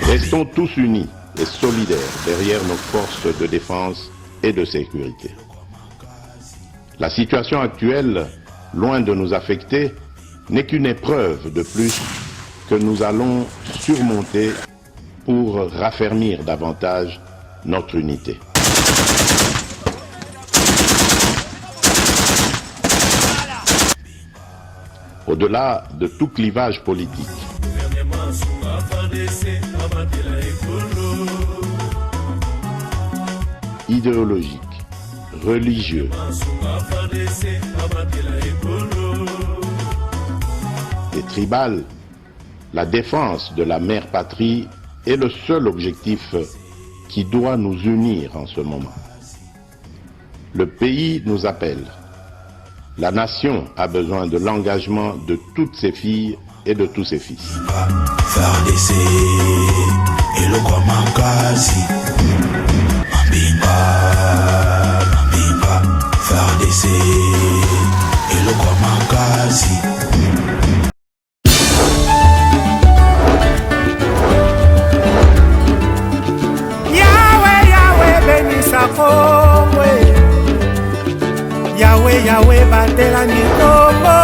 Restons tous unis et solidaires derrière nos forces de défense et de sécurité. La situation actuelle, loin de nous affecter, n'est qu'une épreuve de plus que nous allons surmonter pour raffermir davantage notre unité. Au-delà de tout clivage politique, idéologique, religieux, et tribal, la défense de la mère patrie est le seul objectif qui doit nous unir en ce moment. Le pays nous appelle. La nation a besoin de l'engagement de toutes ses filles et de tous ses fils. Yahweh, Yahweh, batela Nikongo.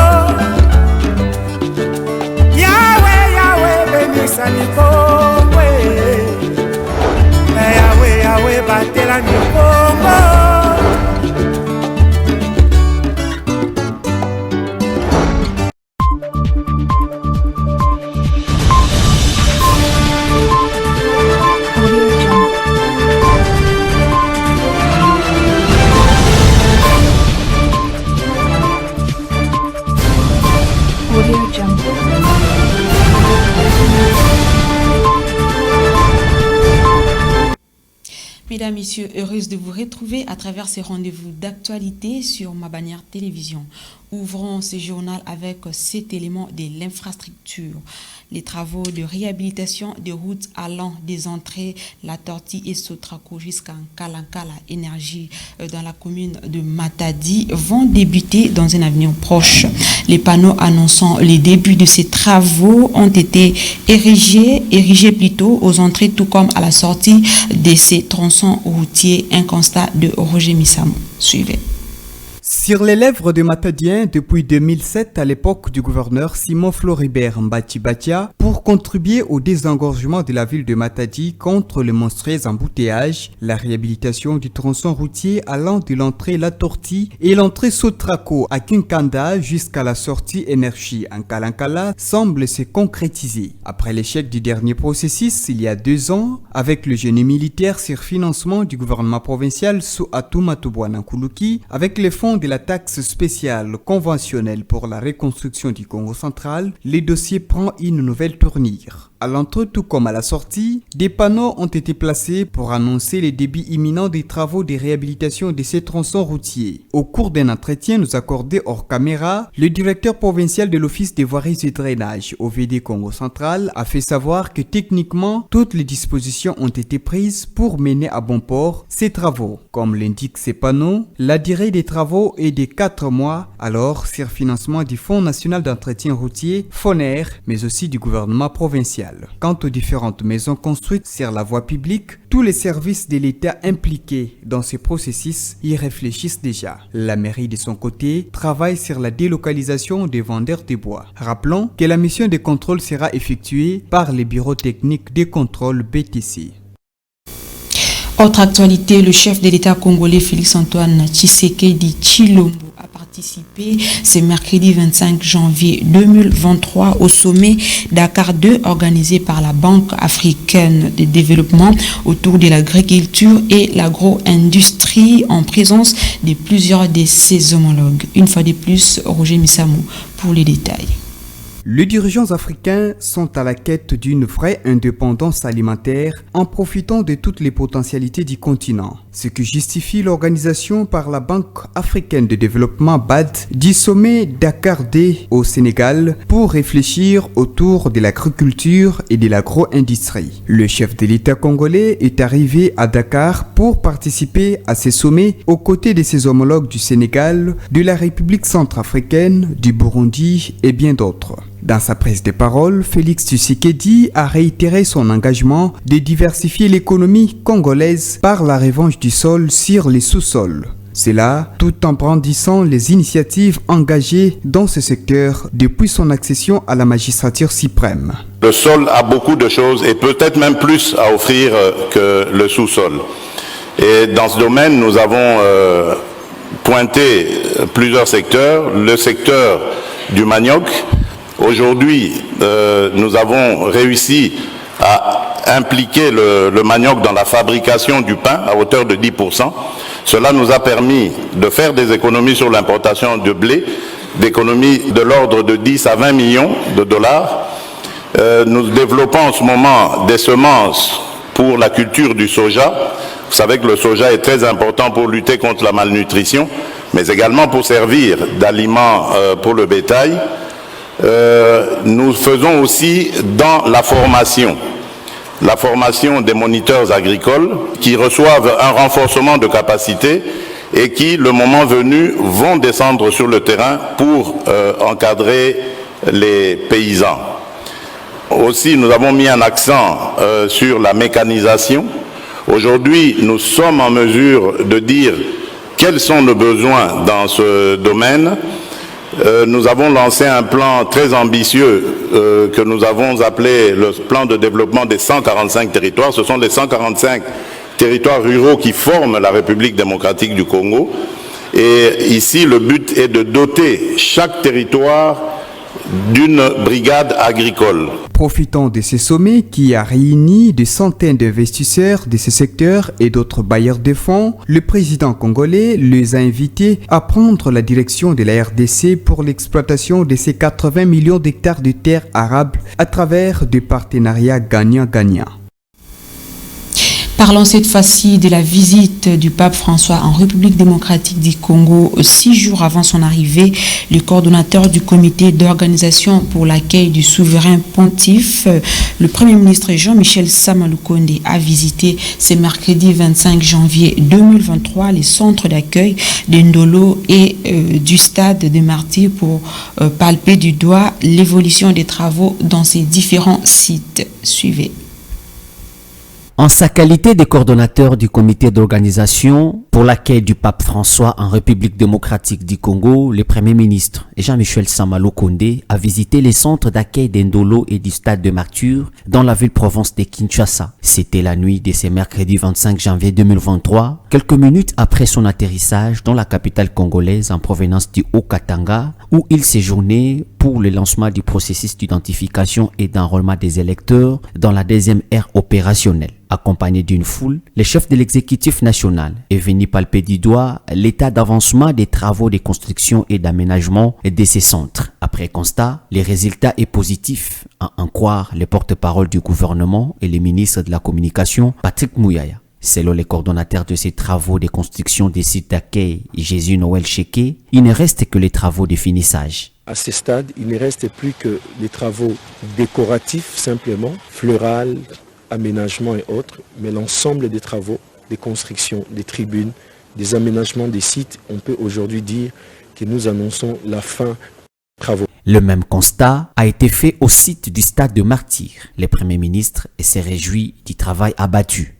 Yahweh, Yahweh, benisa Nikongo. Yahweh, Yahweh, batela Nikongo. Mesdames, Messieurs, heureuse de vous retrouver à travers ces rendez-vous d'actualité sur ma bannière télévision. Ouvrons ce journal avec cet élément de l'infrastructure. Les travaux de réhabilitation des routes allant des entrées La Tortue et Sotraco jusqu'à Nkalankala Énergie dans la commune de Matadi vont débuter dans un avenir proche. Les panneaux annonçant les débuts de ces travaux ont été érigés plutôt aux entrées tout comme à la sortie de ces tronçons routiers. Un constat de Roger Missamou. Suivez. Sur les lèvres des Matadiens depuis 2007 à l'époque du gouverneur Simon Floribert Mbati-Batia pour contribuer au désengorgement de la ville de Matadi contre les monstrueux embouteillages, la réhabilitation du tronçon routier allant de l'entrée La Tortue et l'entrée Sotraco à Kinkanda jusqu'à la sortie Énergie en Nkalankala semble se concrétiser. Après l'échec du dernier processus il y a 2 ans avec le génie militaire sur financement du gouvernement provincial sous Atumatubwana-Nkuluki avec les fonds de la taxe spéciale conventionnelle pour la reconstruction du Congo central, le dossier prend une nouvelle tournure. À l'entrée tout comme à la sortie, des panneaux ont été placés pour annoncer les débuts imminents des travaux de réhabilitation de ces tronçons routiers. Au cours d'un entretien nous accordé hors caméra, le directeur provincial de l'Office des voiries et drainage OVD Congo central a fait savoir que techniquement, toutes les dispositions ont été prises pour mener à bon port ces travaux. Comme l'indiquent ces panneaux, la durée des travaux est de 4 mois, alors sur financement du Fonds national d'entretien routier, FONER, mais aussi du gouvernement provincial. Quant aux différentes maisons construites sur la voie publique, tous les services de l'État impliqués dans ce processus y réfléchissent déjà. La mairie de son côté travaille sur la délocalisation des vendeurs de bois. Rappelons que la mission de contrôle sera effectuée par les bureaux techniques de contrôle BTC. Autre actualité, le chef de l'État congolais Félix-Antoine Tshisekedi Tshilombo a participé ce mercredi 25 janvier 2023 au sommet Dakar 2 organisé par la Banque africaine de développement autour de l'agriculture et l'agro-industrie en présence de plusieurs de ses homologues. Une fois de plus, Roger Missamou pour les détails. Les dirigeants africains sont à la quête d'une vraie indépendance alimentaire en profitant de toutes les potentialités du continent. Ce qui justifie l'organisation par la Banque africaine de développement BAD du sommet Dakar D au Sénégal pour réfléchir autour de l'agriculture et de l'agro-industrie. Le chef de l'État congolais est arrivé à Dakar pour participer à ces sommets aux côtés de ses homologues du Sénégal, de la République centrafricaine, du Burundi et bien d'autres. Dans sa prise de parole, Félix Tshisekedi a réitéré son engagement de diversifier l'économie congolaise par la revanche du sol sur les sous-sols. Cela tout en brandissant les initiatives engagées dans ce secteur depuis son accession à la magistrature suprême. Le sol a beaucoup de choses et peut-être même plus à offrir que le sous-sol. Et dans ce domaine, nous avons pointé plusieurs secteurs. Le secteur du manioc. Aujourd'hui, nous avons réussi à impliquer le manioc dans la fabrication du pain à hauteur de 10%. Cela nous a permis de faire des économies sur l'importation de blé, d'économies de l'ordre de 10 à 20 millions de dollars. Nous développons en ce moment des semences pour la culture du soja. Vous savez que le soja est très important pour lutter contre la malnutrition, mais également pour servir d'aliment pour le bétail. Nous faisons aussi dans la formation des moniteurs agricoles qui reçoivent un renforcement de capacité et qui, le moment venu, vont descendre sur le terrain pour encadrer les paysans. Aussi, nous avons mis un accent sur la mécanisation. Aujourd'hui, nous sommes en mesure de dire quels sont nos besoins dans ce domaine. Nous avons lancé un plan très ambitieux que nous avons appelé le plan de développement des 145 territoires. Ce sont les 145 territoires ruraux qui forment la République démocratique du Congo. Et ici, le but est de doter chaque territoire d'une brigade agricole. Profitant de ce sommet qui a réuni des centaines d'investisseurs de ce secteur et d'autres bailleurs de fonds, le président congolais les a invités à prendre la direction de la RDC pour l'exploitation de ces 80 millions d'hectares de terres arables à travers des partenariats gagnant-gagnant. Parlons cette fois-ci de la visite du pape François en République démocratique du Congo. 6 jours avant son arrivée, le coordonnateur du comité d'organisation pour l'accueil du souverain pontife, le Premier ministre Jean-Michel Sama Lukonde, a visité ce mercredi 25 janvier 2023 les centres d'accueil de Ndolo et du stade de Martyrs pour palper du doigt l'évolution des travaux dans ces différents sites. Suivez. En sa qualité de coordonnateur du comité d'organisation pour l'accueil du pape François en République démocratique du Congo, le Premier ministre Jean-Michel Sama Lukonde a visité les centres d'accueil d'Ndolo et du stade de Martyrs dans la ville-province de Kinshasa. C'était la nuit de ce mercredi 25 janvier 2023, quelques minutes après son atterrissage dans la capitale congolaise en provenance du Haut-Katanga, où il séjournait pour le lancement du processus d'identification et d'enrôlement des électeurs dans la deuxième ère opérationnelle. Accompagné d'une foule, le chef de l'exécutif national est venu palper du doigt l'état d'avancement des travaux de construction et d'aménagement de ces centres. Après constat, le résultat est positif, à en croire le porte-parole du gouvernement et le ministre de la Communication, Patrick Mouyaya. Selon les coordonnateurs de ces travaux de construction des sites d'accueil Jésus Noël Cheke, il ne reste que les travaux de finissage. À ce stade, il ne reste plus que les travaux décoratifs simplement, florales, aménagements et autres, mais l'ensemble des travaux, des constructions, des tribunes, des aménagements des sites, on peut aujourd'hui dire que nous annonçons la fin des travaux. Le même constat a été fait au site du stade de Martyrs. Le Premier ministre s'est réjoui du travail abattu.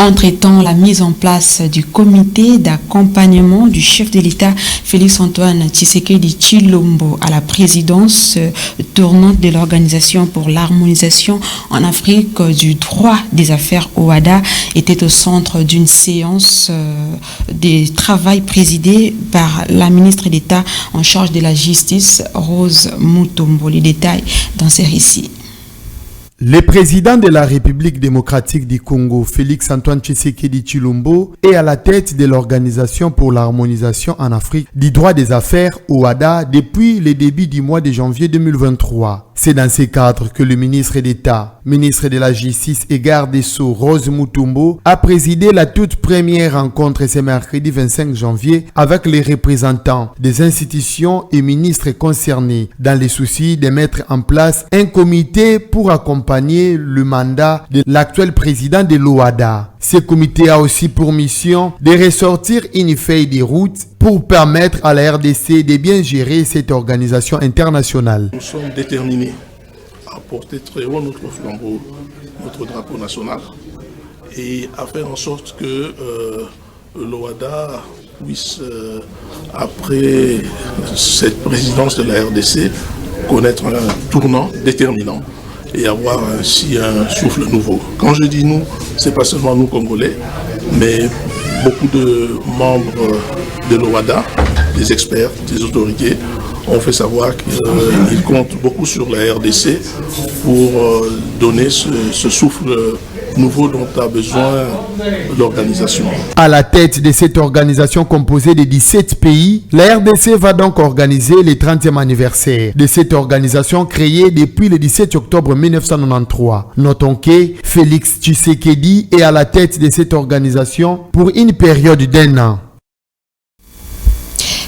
Entre-temps, la mise en place du comité d'accompagnement du chef de l'État Félix-Antoine Tshisekedi Tshilombo à la présidence tournante de l'Organisation pour l'harmonisation en Afrique du droit des affaires OHADA était au centre d'une séance de travail présidée par la ministre d'État en charge de la justice, Rose Mutombo. Les détails dans ces récits. Le président de la République démocratique du Congo, Félix-Antoine Tshisekedi Tshilombo, est à la tête de l'Organisation pour l'harmonisation en Afrique du droit des affaires, OHADA, depuis le début du mois de janvier 2023. C'est dans ce cadre que le ministre d'État, ministre de la Justice et garde des Sceaux Rose Mutombo, a présidé la toute première rencontre ce mercredi 25 janvier avec les représentants des institutions et ministres concernés dans le souci de mettre en place un comité pour accompagner le mandat de l'actuel président de l'OADA. Ce comité a aussi pour mission de ressortir une feuille de route pour permettre à la RDC de bien gérer cette organisation internationale. Nous sommes déterminés à porter très haut notre flambeau, notre drapeau national, et à faire en sorte que l'OADA puisse, après cette présidence de la RDC, connaître un tournant déterminant et avoir ainsi un souffle nouveau. Quand je dis nous, ce n'est pas seulement nous Congolais, mais beaucoup de membres de l'OADA, des experts, des autorités, ont fait savoir qu'ils comptent beaucoup sur la RDC pour donner ce souffle nouveau dont a besoin l'organisation. À la tête de cette organisation composée de 17 pays, la RDC va donc organiser le 30e anniversaire de cette organisation créée depuis le 17 octobre 1993. Notons que Félix Tshisekedi est à la tête de cette organisation pour une période d'1 an.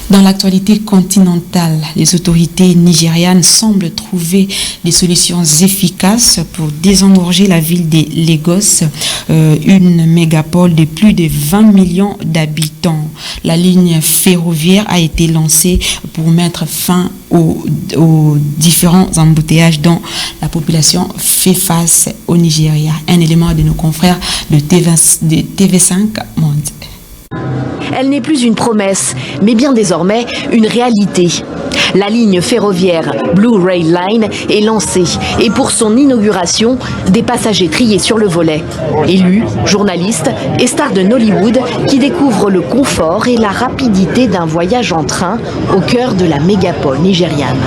Dans l'actualité continentale, les autorités nigérianes semblent trouver des solutions efficaces pour désengorger la ville de Lagos, une mégapole de plus de 20 millions d'habitants. La ligne ferroviaire a été lancée pour mettre fin aux différents embouteillages dont la population fait face au Nigeria. Un élément de nos confrères de TV5 Monde. Elle n'est plus une promesse, mais bien désormais une réalité. La ligne ferroviaire Blue Rail Line est lancée et pour son inauguration, des passagers triés sur le volet. Élus, journalistes et stars de Nollywood qui découvrent le confort et la rapidité d'un voyage en train au cœur de la mégapole nigériane.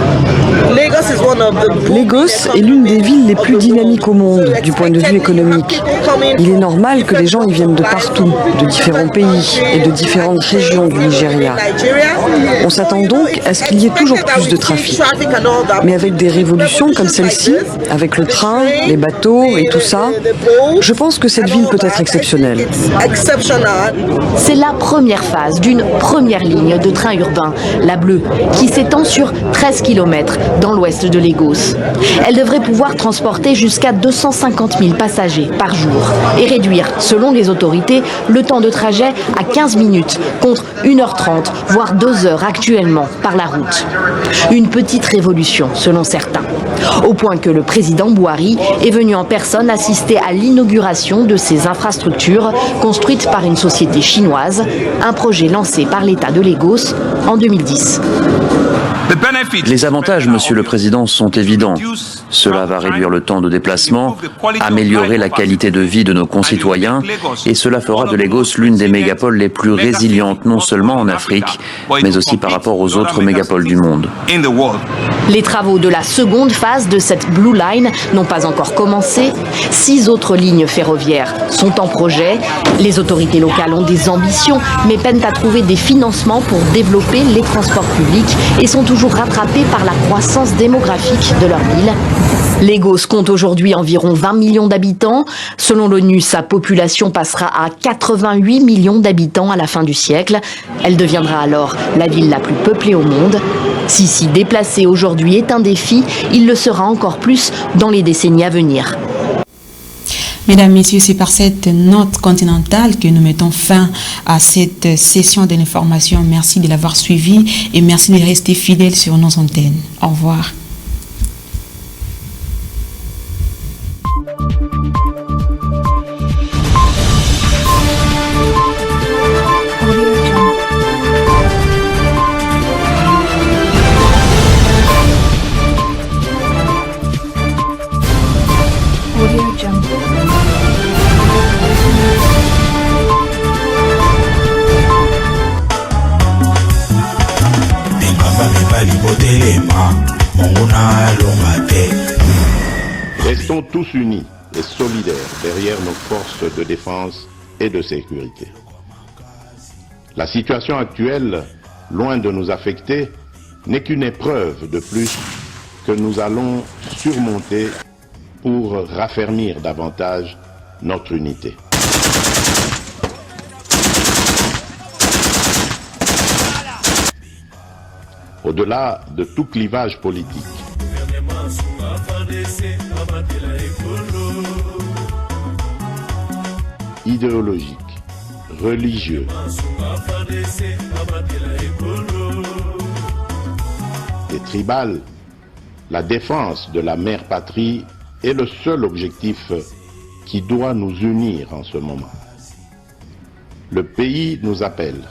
Lagos est l'une des villes les plus dynamiques au monde du point de vue économique. Il est normal que les gens y viennent de partout, de différents pays et de différentes régions du Nigeria. On s'attend donc à ce qu'il y ait toujours plus de trafic. Mais avec des révolutions comme celle-ci, avec le train, les bateaux et tout ça, je pense que cette ville peut être exceptionnelle. C'est la première phase d'une première ligne de train urbain, la bleue, qui s'étend sur 13 km dans l'ouest de Lagos. Elle devrait pouvoir transporter jusqu'à 250 000 passagers par jour et réduire, selon les autorités, le temps de trajet à 15 minutes contre 1h30, voire 2h actuellement par la route. Une petite révolution, selon certains. Au point que le président Buhari est venu en personne assister à l'inauguration de ces infrastructures construites par une société chinoise, un projet lancé par l'État de Lagos en 2010. Les avantages, Monsieur le Président, sont évidents. Cela va réduire le temps de déplacement, améliorer la qualité de vie de nos concitoyens et cela fera de Lagos l'une des mégapoles les plus résilientes, non seulement en Afrique, mais aussi par rapport aux autres mégapoles du monde. Les travaux de la seconde phase de cette Blue Line n'ont pas encore commencé. 6 autres lignes ferroviaires sont en projet. Les autorités locales ont des ambitions, mais peinent à trouver des financements pour développer les transports publics et sont toujours rattrapés par la croissance démographique de leur ville. Lagos compte aujourd'hui environ 20 millions d'habitants. Selon l'ONU, sa population passera à 88 millions d'habitants à la fin du siècle. Elle deviendra alors la ville la plus peuplée au monde. Si s'y déplacer aujourd'hui est un défi, il le sera encore plus dans les décennies à venir. Mesdames, Messieurs, c'est par cette note continentale que nous mettons fin à cette session de l'information. Merci de l'avoir suivi et merci de rester fidèles sur nos antennes. Au revoir. Restons tous unis et solidaires derrière nos forces de défense et de sécurité. La situation actuelle, loin de nous affecter, n'est qu'une épreuve de plus que nous allons surmonter pour raffermir davantage notre unité. Au-delà de tout clivage politique, idéologique, religieux, et tribal, la défense de la mère patrie est le seul objectif qui doit nous unir en ce moment. Le pays nous appelle.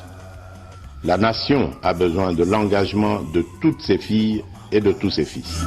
La nation a besoin de l'engagement de toutes ses filles et de tous ses fils.